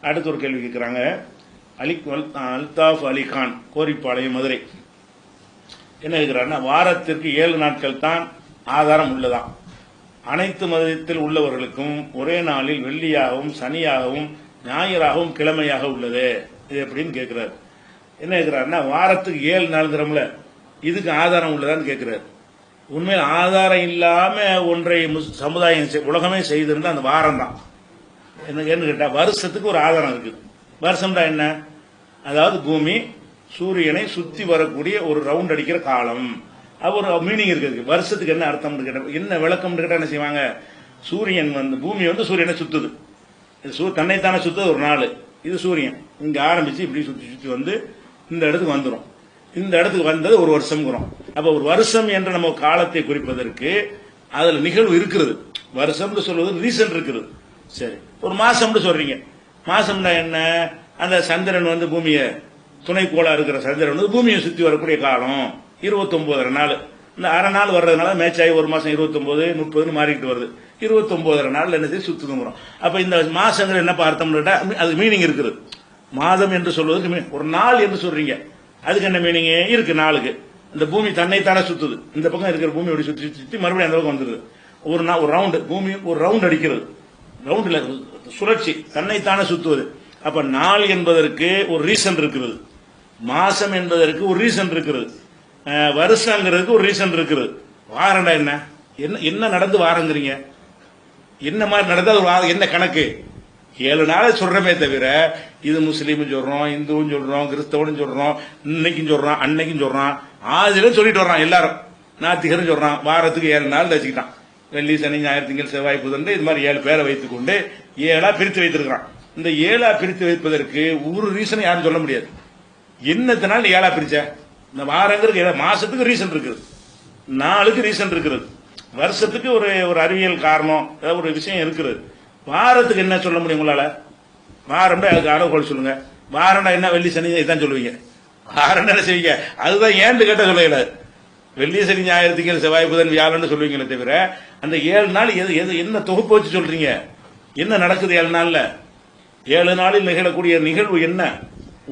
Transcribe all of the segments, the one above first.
அடுத்து ஒரு கேள்வி கேட்குறாங்க. அல்தாஃப் அலி கான், கோரிப்பாளையம், மதுரை. என்ன கேட்கிறாருன்னா, வாரத்திற்கு 7 நாட்கள் தான் ஆதாரம் உள்ளதாம். அனைத்து மதத்தில் உள்ளவர்களுக்கும் ஒரே நாளில் வெள்ளியாகவும் சனியாகவும் ஞாயிறாகவும் கிழமையாக உள்ளது. இது எப்படின்னு கேட்கிறாரு. என்ன கேட்கிறாருன்னா, வாரத்துக்கு 7 நாளுங்கிறோம்ல, இதுக்கு ஆதாரம் உள்ளதான்னு கேட்கிறாரு. உண்மையில் ஆதாரம் இல்லாம ஒன்றை சமுதாயம் உலகமே செய்திருந்தா அந்த வாரம் தான். என்ன கேட்டா, வருஷத்துக்கு ஒரு ஆதாரம் இருக்குது. வருஷம்டா என்ன? அதாவது பூமி சூரியனை சுத்தி வரக்கூடிய ஒரு ரவுண்ட் அடிக்கிற காலம். ஒரு மீனிங் இருக்குது. வருஷத்துக்கு என்ன அர்த்தம் கேட்ட, என்ன விளக்கம் கேட்டா என்ன செய்வாங்க? சூரியன் பூமி சூரியனை சுத்துது. தன்னைத்தானே சுத்துது ஒரு நாள். இது சூரியன் இங்க ஆரம்பிச்சு இப்படி சுத்தி சுத்தி இந்த இடத்துக்கு வந்துடும். இந்த இடத்துக்கு வந்தது ஒரு வருஷம். அப்ப ஒரு வருஷம் என்ற நம்ம காலத்தை குறிப்பதற்கு அதுல நிகழ்வு இருக்கிறது. வருஷம் சொல்வது ரீசன் இருக்கிறது. சரி, ஒரு மாசம் சொல்றீங்க. மாசம்னா என்ன? அந்த சந்திரன் பூமியை துணைக்கோளா இருக்கிற சந்திரன் பூமியை சுத்தி வரக்கூடிய காலம் 29 நாள். இந்த அரை நாள் வர்றதுனால மேட்ச் ஆகி ஒரு மாசம் 29, 30 மாறிட்டு வருது. 29 நாள் என்ன சுத்துங்கிறோம். அப்ப இந்த மாசங்கள் என்ன அர்த்தம் கேட்டா அது மீனிங் இருக்குது. மாதம் என்று சொல்வதற்கு ஒரு நாள் என்று சொல்றீங்க, அதுக்கு என்ன மீனிங் இருக்கு? நாளுக்கு இந்த பூமி தன்னைத்தானே சுத்துது. இந்த பக்கம் இருக்கிற பூமி சுத்தி சுத்தி மறுபடியும் அந்த பக்கம் வந்துருது. ஒரு ரவுண்ட் பூமி ஒரு ரவுண்ட் அடிக்கிறது. ரவுண்ட்ல சுழற்சி தன்னைத்தானே சுத்துவது. அப்ப நாள் என்பதற்கு ஒரு ரீசன் இருக்கிறது. மாசம் என்பதற்கு ஒரு ரீசன் இருக்கிறது. வருஷங்கிறதுக்கு ஒரு ரீசன் இருக்கிறது. வாரண்டா என்ன? என்ன நடந்து வாரங்கிறீங்க? என்ன மாதிரி நடந்தா என்ன கணக்கு? 7 நாள் சொல்றமே தவிர இது முஸ்லீம் சொல்றோம், இந்துவும் சொல்றோம், கிறிஸ்தவனும் சொல்றோம், இன்னைக்கும் சொல்றான், அன்னைக்கும் சொல்றான், ஆதிலும் சொல்லிட்டு வர்றான். எல்லாரும் நாத்திகரும் சொல்றான். வாரத்துக்கு 7 நாள் வச்சுக்கிட்டான். வெள்ளி, சனி, ஞாயிறு, திங்கள், செவ்வாய், புதன், இது மாதிரி 7 பேரை வைத்துக் கொண்டு 7 பிரித்து வைத்திருக்கிறான். இந்த 7 பிரித்து வைப்பதற்கு ஒரு ரீசன் யாரும் சொல்ல முடியாது. என்னத்தினால 7 பிரிச்ச? இந்த வாரங்களுக்கு மாசத்துக்கு ரீசன் இருக்குது, நாளுக்கு ரீசன் இருக்கிறது, வருஷத்துக்கு ஒரு அறிவியல் காரணம், ஒரு விஷயம் இருக்கிறது. வாரத்துக்கு என்ன சொல்ல முடியும் உங்களால? வாரம்னா அதுக்கு அளவுகோல் சொல்லுங்க. வாரம்னா என்ன? வெள்ளி, சனி இதான் சொல்லுவீங்க. வாரம் என்ன செய்வீங்க? அதுதான் ஏன்னு கேட்ட சொல்ல. வெள்ளி, சனி, ஞாயிறு, திங்கள், செவ்வாய், புதன், வியாழன்னு சொல்லுவீங்களே தவிர அந்த 7 நாள் என்ன தொகுப்பு வச்சு சொல்றீங்க? என்ன நடக்குது 7 நாள்ல? 7 நாளில் நிகழக்கூடிய நிகழ்வு என்ன?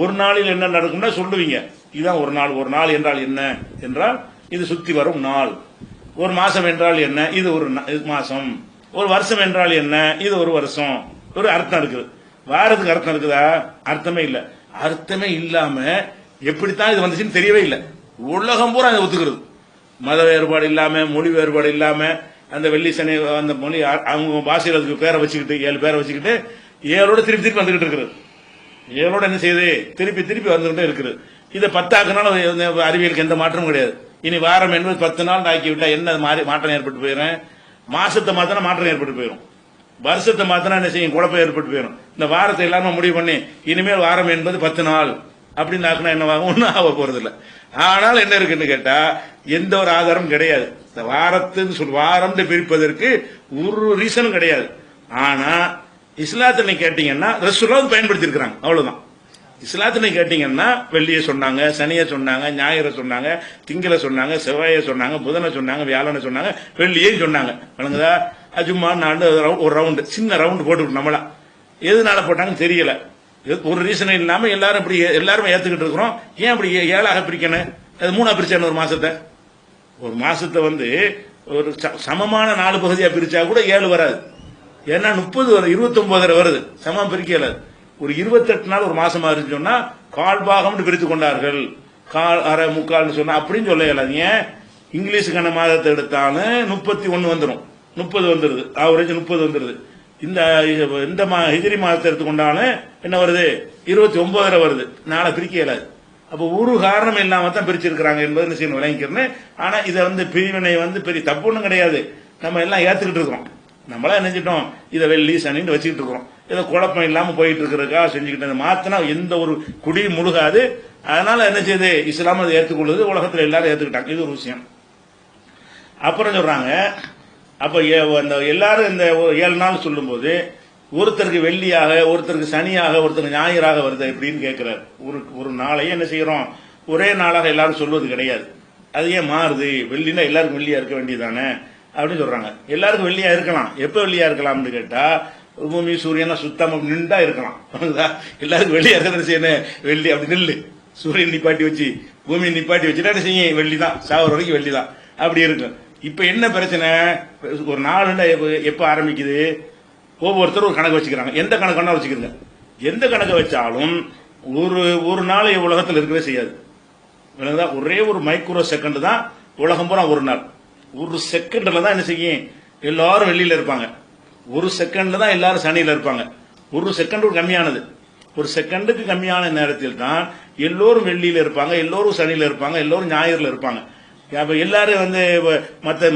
ஒரு நாளில் என்ன நடக்கும்னா சொல்லுவீங்க. இதுதான் ஒரு நாள். ஒரு நாள் என்றால் என்ன என்றால் இது சுத்தி வரும் நாள். ஒரு மாசம் என்றால் என்ன? இது ஒரு மாசம். ஒரு வருஷம் என்றால் என்ன? இது ஒரு வருஷம். ஒரு அர்த்தம் இருக்குது. வாரத்துக்கு அர்த்தம் இருக்குதா? அர்த்தமே இல்ல. அர்த்தமே இல்லாம எப்படித்தான் இது வந்துச்சுன்னு தெரியவே இல்லை. உலகம் பூரா அதை ஒத்துக்கிறது. மத வேறுபாடு இல்லாம, மொழி வேறுபாடு இல்லாம, அந்த வெள்ளி, சனி அந்த மொழி அவங்க பாஷையில் அதுக்கு பேரை வச்சுக்கிட்டு 7 பேரை வச்சுக்கிட்டு 7ஓட திருப்பி திருப்பி வந்துகிட்டு இருக்குது. 7ஓட என்ன செய்யுது? திருப்பி திருப்பி வந்துகிட்டே இருக்குது. இதை 10 ஆக்குனாலும் அறிவியலுக்கு எந்த மாற்றமும் கிடையாது. இனி வாரம் என்பது 10 நாள் ஆக்கி விட்டா என்ன மாற்றம் ஏற்பட்டு போயிடும்? மாசத்தை மாத்தினா மாற்றம் ஏற்பட்டு போயிடும். வருஷத்தை மாத்தினா என்ன செய்யும்? குழப்பம் ஏற்பட்டு போயிடும். இந்த வாரத்தை எல்லாமே முடிவு பண்ணி இனிமேல் வாரம் என்பது 10 நாள் அப்படின்னு ஆக்குனா என்ன ஆகும்? ஒன்னும் ஆக போறது இல்லை. ஆனால் என்ன இருக்குன்னு கேட்டா எந்த ஒரு ஆதாரம் கிடையாது. இந்த வாரத்துன்னு வாரம் பிரிப்பதற்கு ஒரு ரீசனும் கிடையாது. ஆனா இஸ்லாத்தினை கேட்டீங்கன்னா ரசூலுல்லாஹ் பயன்படுத்தி இருக்கிறாங்க. அவ்வளவுதான். இஸ்லாத்தினை கேட்டீங்கன்னா வெள்ளியை சொன்னாங்க, சனியை சொன்னாங்க, ஞாயிறை சொன்னாங்க, திங்களை சொன்னாங்க, செவ்வாயை சொன்னாங்க, புதனை சொன்னாங்க, வியாழனை சொன்னாங்க, வெள்ளியையும் சொன்னாங்க. வணங்குதா? அஜுமா நாடு ஒரு ரவுண்டு, சின்ன ரவுண்டு போட்டு நம்மளா எதுனால போட்டாங்கன்னு தெரியல. ஒரு ரீசன் இல்லாம எல்லாரும் இப்படி எல்லாருமே ஏத்துக்கிட்டு இருக்கிறோம். ஏன் அப்படி 7ஆக பிரிக்கணும்? அது 3ஆ பிரிச்சான ஒரு மாசத்தை ஒரு சமமான 4 பகுதியா பிரிச்சா கூட 7 வராது. ஏன்னா 30 வருது, 29 வருது. சமம் பிரிக்கல. ஒரு 28 நாள் ஒரு மாசமா இருந்துச்சோன்னா கால் பாகம் பிரித்து கொண்டார்கள். கால், அரை, முக்கால்னு சொன்னா அப்படின்னு சொல்ல இயலாது. ஏன்? இங்கிலீஷுக்கான மாதத்தை எடுத்தாலும் 31 வந்துடும், 30 வந்துருது, ஆவரேஜ் 30 வந்துருது. இந்த ஹிஜ்ரி மாதத்தை எடுத்துக்கொண்டாலும் என்ன வருது? 29 வருது. நாளை பிரிக்க இயலாது. அப்போ ஒரு காரணம் இல்லாம தான் பிரிச்சிருக்கிறாங்க என்பது செய்யணும், விளங்கிக்கிறேன்னு. ஆனா இதை பிரிவினை பெரிய தப்பு ஒன்றும் கிடையாது. நம்ம எல்லாம் ஏத்துக்கிட்டு இருக்கிறோம். நம்மளா நினைச்சிட்டோம் இதை வெள்ளி, சனின்னு வச்சுக்கிட்டு இருக்கிறோம். இதை குழப்பம் இல்லாம போயிட்டு இருக்கிறதுக்கா செஞ்சுக்கிட்டு மாத்தினா எந்த ஒரு குடியும் முழுகாது. அதனால என்ன செய்யுது? இஸ்லாம் அதை ஏற்றுக்கொள்ளுது. உலகத்தில் எல்லாரும் ஏத்துக்கிட்டாங்க. இது ஒரு விஷயம். அப்புறம் சொல்றாங்க, அப்ப எல்லாரும் இந்த 7 நாள் சொல்லும் போது ஒருத்தருக்கு வெள்ளியாக, ஒருத்தருக்கு சனியாக, ஒருத்தருக்கு ஞாயிறாக வருது எப்படின்னு கேட்கிறார். ஒரு நாளையே என்ன செய்யறோம்? ஒரே நாளாக எல்லாரும் சொல்வது கிடையாது. அது ஏன் மாறுது? வெள்ளினா எல்லாருக்கும் வெள்ளியா இருக்க வேண்டியதானே அப்படின்னு சொல்றாங்க. எல்லாருக்கும் வெள்ளியா இருக்கலாம். எப்ப வெள்ளியா இருக்கலாம்னு கேட்டா பூமி சூரியன் சுத்தமா நின்றா இருக்கலாம். எல்லாருக்கும் வெளியே இருக்கிறது செய்யணும், வெள்ளி அப்படி நில்லு, சூரியன் நிப்பாட்டி வச்சு பூமி நிப்பாட்டி வச்சுட்டா செய்யும், வெள்ளி தான், சாவர வரைக்கும் வெள்ளி தான், அப்படி இருக்கும். இப்ப என்ன பிரச்சனை, ஒரு நாள் எப்ப ஆரம்பிக்குது, ஒவ்வொருத்தரும் ஒரு கணக்கு வச்சுக்கிறாங்க. எந்த கணக்கு வச்சுக்கிறீங்க, எந்த கணக்கை வச்சாலும் ஒரு நாள் உலகத்தில் இருக்கவே செய்யாது. ஒரே ஒரு மைக்ரோ செகண்ட் தான் உலகம் பூரா ஒரு நாள். ஒரு செகண்ட்ல தான் என்ன செய்யும், எல்லாரும் வெளியில இருப்பாங்க. ஒரு செகண்ட்ல தான் எல்லாரும் சனியில இருப்பாங்க. ஒரு செகண்ட் கம்மியானது, ஒரு செகண்டுக்கு கம்மியான நேரத்தில் தான் எல்லோரும் வெள்ளியில இருப்பாங்க, எல்லோரும் சனியில இருப்பாங்க, எல்லோரும் ஞாயிறுல இருப்பாங்க. அப்ப எல்லாரும்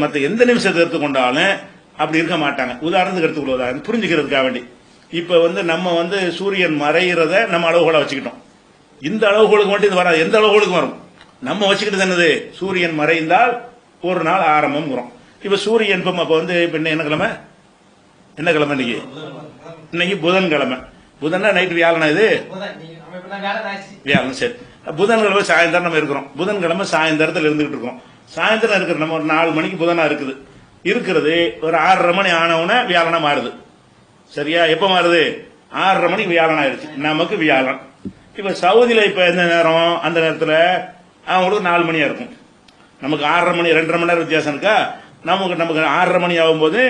மத்த எந்த நிமிஷத்தை எடுத்துக்கொண்டாலும் அப்படி இருக்க மாட்டாங்க. உதாரணத்துக்கு எடுத்துக்கொள்வதா புரிஞ்சுக்கிறதுக்காக வேண்டி இப்ப நம்ம சூரியன் மறைகிறத நம்ம அளவுகோலை வச்சுக்கிட்டோம். இந்த அளவுகோலுக்கு மட்டும் இது வராது, எந்த அளவுகோலுக்கு வரும், நம்ம வச்சுக்கிட்டு என்னது, சூரியன் மறைந்தால் ஒரு நாள் ஆரம்பம். இப்ப சூரியன் இப்ப என்ன கிழமை, என்ன கிழமை இன்னைக்கு, இன்னைக்கு புதன்கிழமை. புதன்னா நைட்டு வியாழனா, இது வியாழன். சரி, புதன்கிழமை சாயந்தரம் நம்ம இருக்கிறோம். புதன்கிழமை சாயந்தரத்தில் இருந்துகிட்டு இருக்கோம். சாயந்தரம் இருக்கிற நம்ம ஒரு 4 மணிக்கு புதனா இருக்கிறது ஒரு 6:30 மணி ஆனவுன வியாழனா மாறுது. சரியா, எப்ப மாறுது, 6:30 மணிக்கு வியாழன் ஆயிடுச்சு, நமக்கு வியாழன். இப்ப சவுதியில இப்ப எந்த நேரம், அந்த நேரத்தில் அவங்களுக்கு 4 மணியா இருக்கும், நமக்கு 6:30 மணி, 2.5 மணி நேரம் வித்தியாசம் இருக்கா. நமக்கு 6:30 மணி ஆகும்போது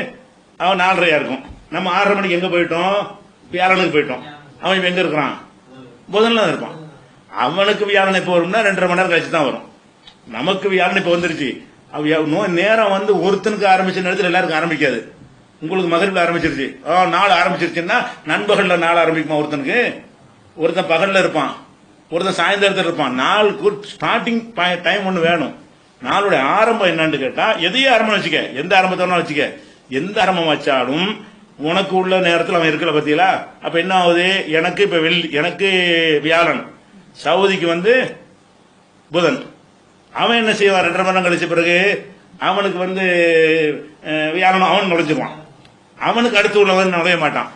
அவன் 4:30 இருக்கும். நம்ம 6:30 மணிக்கு எங்க போயிட்டோம், வியாழனுக்கு போயிட்டோம். அவன் இப்ப எங்க இருக்கிறான், புதன்ல தான் இருப்பான். அவனுக்கு வியாழன் எப்ப வரும்னா 2.5 மணி நேரம் கழிச்சு தான் வரும். நமக்கு வியாழன் இப்ப வந்துருச்சு. நேரம் ஒருத்தனுக்கு ஆரம்பிச்ச நேரத்தில் எல்லாருக்கும் ஆரம்பிக்காது. உங்களுக்கு மகரிப்ல ஆரம்பிச்சிருச்சு, நாள் ஆரம்பிச்சிருச்சுன்னா நண்பகல்ல நாள் ஆரம்பிக்குமா ஒருத்தனுக்கு, ஒருத்தன் பகல்ல இருப்பான், ஒருத்தன் சாயந்தரத்தில் இருப்பான். நாளுக்கு ஸ்டார்டிங் டைம் ஒண்ணு வேணும். நாளுடைய ஆரம்பம் என்னன்னு கேட்டா, எதையும் ஆரம்பம் வச்சுக்க, எந்த ஆரம்பத்தோட வச்சுக்க, எந்த ஆரம்பம் வச்சாலும் உனக்கு உள்ள நேரத்தில் அவன் இருக்கல பத்தியலா. அப்ப என்ன ஆகுது, எனக்கு இப்ப எனக்கு வியாழன், சவுதிக்கு புதன். அவன் என்ன செய்வான், 2.5 மணி நேரம் கழிச்ச பிறகு அவனுக்கு வியாழன் அவன் நுழைஞ்சிருவான். அவனுக்கு அடுத்து உள்ளவன் நுழைய மாட்டான்,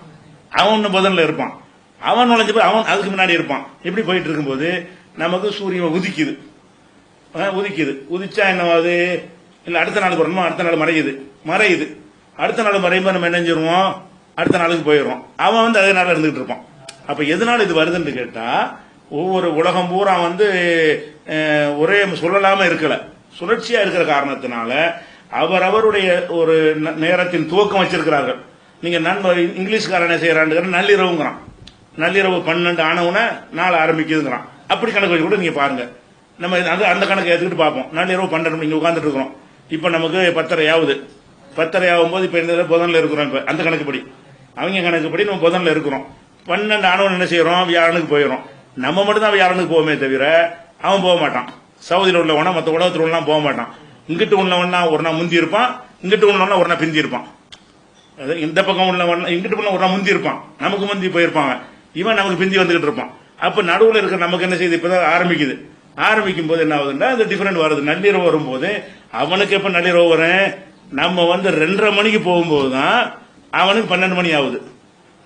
அவன் புதன்ல இருப்பான். அவன் நுழைஞ்ச போய் அவன் அதுக்கு முன்னாடி இருப்பான். இப்படி போயிட்டு இருக்கும்போது நமக்கு சூரியன் உதிக்குது. உதிச்சா என்னவாது, இல்ல அடுத்த நாளுக்கு வரணுமா, அடுத்த நாள் மறையுது. அடுத்த நாள் மறையும்போது நம்ம என்ன செஞ்சிருவோம், அடுத்த நாளுக்கு போயிடுவோம். அவன் அதே நாள் இருந்துகிட்டு இருப்பான். அப்ப எதனால இது வருதுன்னு கேட்டா, ஒவ்வொரு உலகம் பூரா ஒரே சொல்லலாம இருக்கல, சுழற்சியா இருக்கிற காரணத்தினால அவருடைய ஒரு நேரத்தின் துவக்கம் வச்சிருக்கிறார்கள். நீங்க இங்கிலீஷ்காரன் செய்யறான், நள்ளிரவுங்கிறான், நள்ளிரவு 12 ஆனவுன நாள் ஆரம்பிக்குதுங்கிறான். அப்படி கணக்கு வச்சு கூட நீங்க பாருங்க. நம்ம அந்த கணக்கு எடுத்துக்கிட்டு பார்ப்போம். நள்ளிரவு 12 மணிக்கு உட்கார்ந்துட்டு இருக்கிறோம். இப்ப நமக்கு 10:30 ஆகுது. 10:30 ஆகும் போது இப்ப இந்த புதன்ல இருக்கிறோம். இப்ப அந்த கணக்குப்படி, அவங்க கணக்குப்படி நம்ம புதன்ல இருக்கிறோம். 12 ஆனவன் என்ன செய்யறோம், வியாழனுக்கு போயிடும். நம்ம மட்டும் தான் வியாழனுக்கு போவோமே தவிர அவன் போக மாட்டான். சவுதியில் உள்ளவனா மற்ற உலகத்தில் உள்ளவனா போக மாட்டான். இங்கிட்டு உள்ளவனா ஒரு நாள் முந்தி இருப்பான், இங்கிட்டு உள்ளவனா ஒரு நாள் பிந்தி இருப்பான். இந்த பக்கம் உள்ளவன் இங்கிட்டு உள்ள ஒரு நாள் முந்தி இருப்பான், நமக்கு முந்தி போயிருப்பாங்க. இவன் நமக்கு பிந்தி வந்துகிட்டு இருப்பான். அப்ப நடுவில் இருக்கிற நமக்கு என்ன செய்யுது, இப்பதான் ஆரம்பிக்குது. ஆரம்பிக்கும் போது என்ன ஆகுதுன்னா, அந்த டிஃபரெண்ட் வருது. நள்ளிரவு வரும்போது அவனுக்கு எப்ப நள்ளிரவு வரும், நம்ம 2:30 மணிக்கு போகும்போது தான் அவனுக்கு 12 மணி ஆகுது.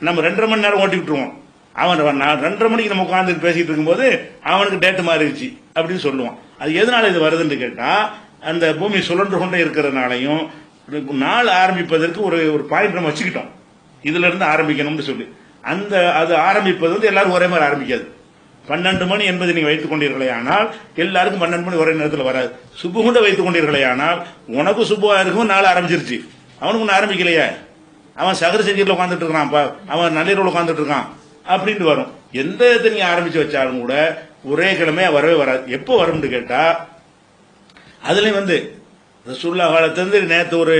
நம்ம 2.5 மணி நேரம் ஓட்டி விட்டுருவோம். அவன் 2:30 மணிக்கு நம்ம உட்கார்ந்து பேசிட்டு இருக்கும்போது அவனுக்கு டேட் மாறிடுச்சு அப்படின்னு சொல்லுவான். அது எதனால இது வருதுன்னு கேட்டா, அந்த பூமி சுழன்று கொண்டே இருக்கிறதுனாலையும் நாள் ஆரம்பிப்பதற்கு ஒரு பாயிண்ட் நம்ம வச்சுக்கிட்டோம், இதுல இருந்து ஆரம்பிக்கணும்னு சொல்லி. அது ஆரம்பிப்பது எல்லாரும் ஒரே மாதிரி ஆரம்பிக்காது. 12 மணி என்பதை நீங்க வைத்துக் கொண்டீர்களே ஆனால் எல்லாருக்கும் 12 மணி ஒரே நேரத்தில் வராது. சுப்பு கூட வைத்துக் கொண்டீர்களே ஆனால் உனக்கு சுப்புவா இருக்கும், நாள் ஆரம்பிச்சிருச்சு, அவனுக்கு ஒண்ணு ஆரம்பிக்கலையே, அவன் சகர செஞ்சில உட்காந்துட்டு இருக்கான், அவன் நள்ளிரவு உட்காந்துட்டு இருக்கான் அப்படின்னு வரும். எந்த இடத்துல நீங்க ஆரம்பிச்சு வச்சாலும் கூட ஒரே கிழமையா வரவே வராது. எப்போ வரும்னு கேட்டா, அதுலயும் ரசூலுல்லாஹ் காலத்திலிருந்து நேற்று ஒரு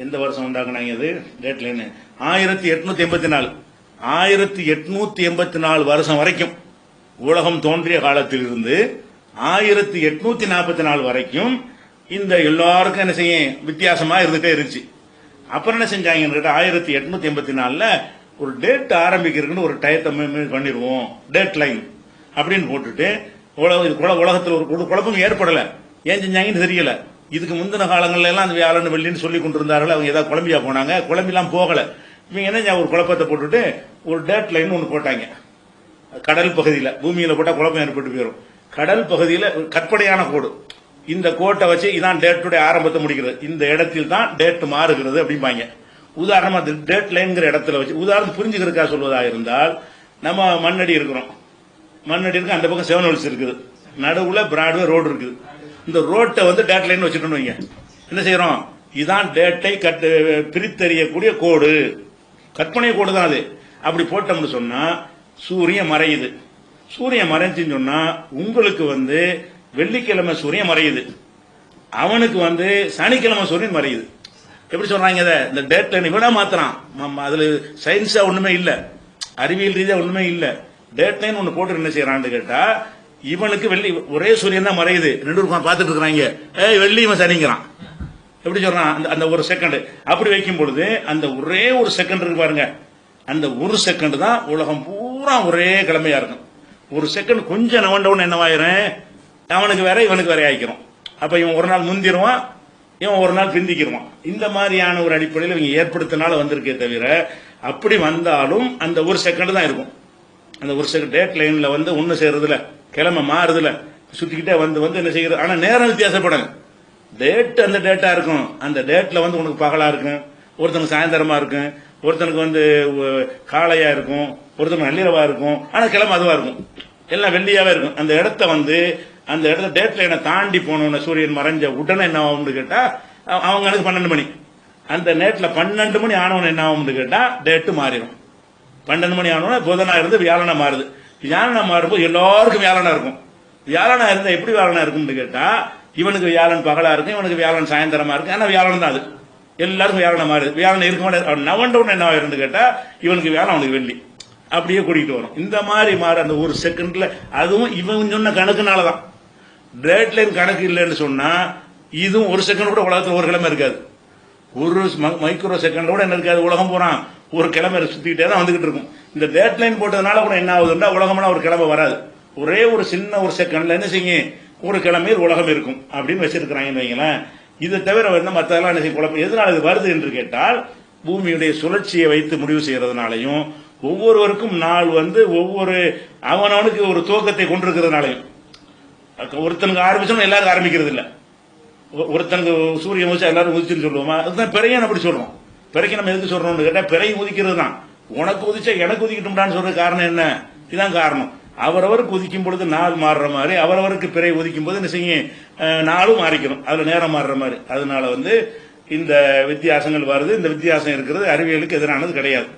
எந்த வருஷம் உண்டாக்குனாங்க, அது டேட்ல 1884 1884 வருஷம் வரைக்கும், உலகம் தோன்றிய காலத்தில் இருந்து 1844 வரைக்கும் இந்த எல்லாருக்கும் என்ன செய்யும் வித்தியாசமா இருந்துட்டே இருந்துச்சு. அப்புறம் என்ன செஞ்சாங்கன்னு கேட்டா, 1884 ஒரு டேட் ஆரம்பிக்கிறதுன்னு ஒரு டயத்தை பண்ணிடுவோம், டேட் லைன் அப்படின்னு போட்டுட்டு உலகத்தில் ஒரு குழப்பம் ஏற்படல. ஏன் செஞ்சாங்கன்னு தெரியல. இதுக்கு முந்தின காலங்கள்ல எல்லாம் அந்த வியாழன் வெள்ளின்னு சொல்லி கொண்டிருந்தார்கள். அவங்க ஏதாவது குழம்பியா போனாங்க, குழம்பிலாம் போகல. இவங்க என்ன ஒரு குழப்பத்தை போட்டுட்டு ஒரு டேட் லைன் ஒன்று போட்டாங்க. கடல் பகுதியில், பூமியில போட்டா குழப்பம் ஏற்பட்டு போயிடும். கடல் பகுதியில் கற்பனையான கோடு, இந்த கோட்டை வச்சு இதான் டேட்டுடைய ஆரம்பத்தை முடிக்கிறது, இந்த இடத்தில் தான் டேட் மாறுகிறது அப்படிம்பாங்க. உதாரணமா டேட் லைன்ங்கிற இடத்துல வச்சு உதாரணம் புரிஞ்சுக்கிறதுக்காக சொல்வதா இருந்தால், நம்ம மண்ணடி இருக்கிறோம், மண்ணடி இருக்கு, அந்த பக்கம் செவன் ஹில்ஸ் இருக்குது, நடுவுல பிராட்வே ரோடு இருக்குது. இந்த ரோட்டை வந்து டேட் லைன் வச்சுட்டோம் வைங்க, என்ன செய்யறோம், இதான் டேட்டை பிரித்தறியக்கூடிய கோடு, கற்பனை கோடு தான் அது. அப்படி போட்டோம்னு சொன்னா சூரியன் மறையுது. சூரியன் மறைஞ்சுன்னு சொன்னா உங்களுக்கு வந்து வெள்ளிக்கிழமை சூரியன் மறையுது, அவனுக்கு வந்து சனிக்கிழமை சூரியன் மறையுது. எப்படி சொல்றாங்க இதை? இந்த டேட் லைன் இவனா மாத்திரான். அதுல சயின்ஸா ஒண்ணுமே இல்ல, அறிவியல் ரீதியா ஒண்ணுமே இல்ல. டேட் லைன் ஒண்ணு போட்டு என்ன செய்யறான்னு கேட்டா, இவனுக்கு வெள்ளி ஒரே சூரியன் தான் மறையுது, ரெண்டு பேரும் பார்த்துட்டு இருக்கிறாங்க, வெள்ளி இவன் சனிங்கிறான். எப்படி சொல்றான்? அந்த ஒரு செகண்ட் அப்படி வைக்கும் பொழுது அந்த ஒரே ஒரு செகண்ட் இருக்கு பாருங்க, அந்த ஒரு செகண்ட் தான் உலகம் பூரா ஒரே கிழமையா இருக்கும். ஒரு செகண்ட் கொஞ்சம் நவண்டவுன் என்னவாயிரும், அவனுக்கு வேற இவனுக்கு வேற ஆயிக்கிறோம். அப்ப இவன் ஒரு நாள் முந்திருவான், இவன் ஒரு நாள் பிந்திக்கிடுவான். இந்த மாதிரியான ஒரு அடிப்படையில் இவங்க ஏற்படுத்தினால வந்திருக்கே தவிர, அப்படி வந்தாலும் அந்த ஒரு செகண்ட் தான் இருக்கும். அந்த ஒரு செகண்ட் டேட் லைன்ல வந்து ஒண்ணு செய்யறதுல கிழமை மாறுதுல சுத்திக்கிட்டே வந்து வந்து என்ன செய்யறது. ஆனா நேரம் வித்தியாசப்படும். டேட் அந்த டேட்டா இருக்கும், அந்த டேட்ல வந்து உனக்கு பகலா இருக்கும், ஒருத்தனுக்கு சாயந்தரமா இருக்கும், ஒருத்தனுக்கு வந்து காலையா இருக்கும், ஒருத்தனுக்கு நள்ளிரவா இருக்கும், ஆனா கிழமை அதுவா இருக்கும், எல்லாம் வெள்ளியாவே இருக்கும். அந்த இடத்த வந்து அந்த இடத்துல டேட் லைனை தாண்டி போனோம்னு சூரியன் மறைஞ்ச உடனே என்ன ஆகும்னு கேட்டா, அவங்க எனக்கு 12 மணி, அந்த நேரத்துல 12 மணி ஆனவன் என்ன ஆகும்னு கேட்டா டேட்டு மாறிடும். 12 மணி ஆனவன புதனா இருந்து வியாழனா மாறுது. வியாழனா மாறும்போது எல்லாருக்கும் வியாழனா இருக்கும். வியாழனா இருந்தா எப்படி வியாழனா இருக்கும்னு கேட்டா, இவனுக்கு வியாழன் பகலா இருக்கும், இவனுக்கு வியாழன் சாயந்தரமா இருக்கு, ஆனா வியாழன் தான் அது, எல்லாருக்கும் வியாழனா மாறுது. வியாழன் இருக்க மாட்டேன் நவண்டவுன் என்ன ஆயிருந்து கேட்டா, இவனுக்கு வியாழன் அவனுக்கு வெள்ளி, அப்படியே கூட்டிட்டு வரும். இந்த மாதிரி மாறு அந்த ஒரு செகண்ட்ல. அதுவும் இவன் சொன்ன கணக்குனாலதான். டேட் லைன் கணக்கு இல்லைன்னு சொன்னா இதுவும் ஒரு செகண்ட் கூட உலகத்தில் ஒரு கிழமை இருக்காது. ஒரு மைக்ரோ செகண்ட் கூட என்ன இருக்காது, உலகம் போறான் ஒரு கிழமை சுத்திக்கிட்டே தான் வந்துகிட்டு இருக்கும். இந்த டேட் லைன் போட்டதுனால கூட என்ன ஆகுதுன்னா, உலகம்னா ஒரு கிழமை வராது, ஒரே ஒரு சின்ன ஒரு செகண்ட்ல என்ன செய்யும், ஒரு கிழமையில் உலகம் இருக்கும் அப்படின்னு வச்சிருக்கிறாங்கன்னு வைங்களேன். இதை தவிர வந்து மற்றதெல்லாம் என்ன செய்ய குழப்பம். எதனால இது வருது என்று கேட்டால், பூமியுடைய சுழற்சியை வைத்து முடிவு செய்யறதுனாலையும், ஒவ்வொருவருக்கும் நாள் வந்து ஒவ்வொரு அவனவனுக்கு ஒரு துவக்கத்தை கொண்டிருக்கிறதுனாலையும், ஒருத்தனுக்கு ஆரம்பிச்சோம் எல்லாருக்கும் ஆரம்பிக்கிறது இல்ல. ஒருத்தனுக்கு சூரியன் உதிச்சா எல்லாரும் உதிச்சுன்னு சொல்லுவோமா, அதுதான் பிறையன் அப்படி சொல்றோம். பிறைக்கு நம்ம எதுக்கு சொல்றோம்னு கேட்டா, பிறை உதிக்கிறது தான். உனக்கு உதிச்சா எனக்கு உதிக்கட்டும்டான்னு சொல்ற காரணம் என்ன, இதுதான் காரணம். அவரவருக்கு உதிக்கும் பொழுது நாள் மாறுற மாதிரி, அவரவருக்கு பிறை உதிக்கும் போது என்ன செய்யும், நாளும் மாறிக்கணும், அதுல நேரம் மாறுற மாதிரி. அதனால வந்து இந்த வித்தியாசங்கள் வருது. இந்த வித்தியாசம் இருக்கிறது அறிவியலுக்கு எதிரானது கிடையாது.